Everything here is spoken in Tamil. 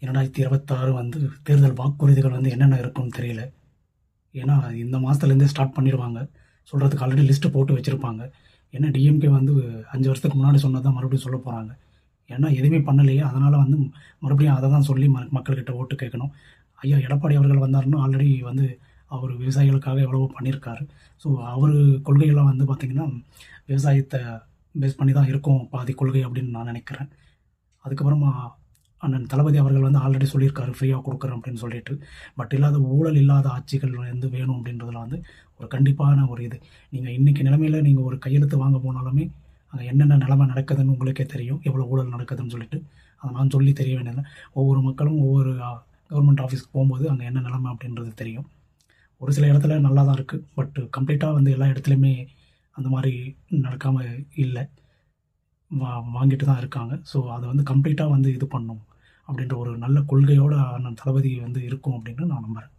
2026 வந்து தேர்தல் வாக்குறுதிகள் வந்து என்னென்ன இருக்கும்னு தெரியல. ஏன்னா இந்த மாதத்துலேருந்தே ஸ்டார்ட் பண்ணிடுவாங்க. சொல்கிறதுக்கு ஆல்ரெடி லிஸ்ட்டு போட்டு வச்சுருப்பாங்க. ஏன்னா டிஎம்கே வந்து 5 வருஷத்துக்கு முன்னாடி சொன்னது தான் மறுபடியும் சொல்ல போகிறாங்க. ஏன்னா எதுவுமே பண்ணலையே, அதனால் வந்து மறுபடியும் அதை தான் சொல்லி மக்கள்கிட்ட ஓட்டு கேட்கணும். ஐயா எடப்பாடி அவர்கள் வந்தாருன்னா ஆல்ரெடி வந்து அவர் விவசாயிகளுக்காக எவ்வளவோ பண்ணியிருக்காரு. ஸோ அவர் கொள்கையெல்லாம் வந்து பார்த்திங்கன்னா விவசாயத்தை பேஸ் பண்ணி தான் இருக்கும் பாதி கொள்கை அப்படின்னு நான் நினைக்கிறேன். அதுக்கப்புறமா அண்ணன் தளபதி அவர்கள் வந்து ஆல்ரெடி சொல்லியிருக்காரு ஃப்ரீயாக கொடுக்குறேன் அப்படின்னு சொல்லிட்டு. பட் ஊழல் இல்லாத ஆட்சிகள் வந்து வேணும் அப்படின்றதுல வந்து ஒரு கண்டிப்பான ஒரு இது. நீங்கள் இன்றைக்கி நிலைமையில் நீங்கள் ஒரு கையெழுத்து வாங்க போனாலுமே அங்கே என்னென்ன நிலைமை நடக்குதுன்னு உங்களுக்கே தெரியும், எவ்வளோ ஊழல் நடக்குதுன்னு சொல்லிட்டு. அதை நான் சொல்லி தெரிய வேண்டியதில்லை. ஒவ்வொரு மக்களும் ஒவ்வொரு கவர்மெண்ட் ஆஃபீஸ்க்கு போகும்போது அங்கே என்ன நிலைமை அப்படின்றது தெரியும். ஒரு சில இடத்துல நல்லா தான் இருக்குது, பட் கம்ப்ளீட்டாக வந்து எல்லா இடத்துலையுமே அந்த மாதிரி நடக்காமல் இல்லை, வாங்கிட்டு தான் இருக்காங்க. ஸோ அதை வந்து கம்ப்ளீட்டாக வந்து இது பண்ணணும் அப்படின்ற ஒரு நல்ல கொள்கையோடு அண்ணன் தளபதி வந்து இருக்கும் அப்படின்னு நான் நம்புகிறேன்.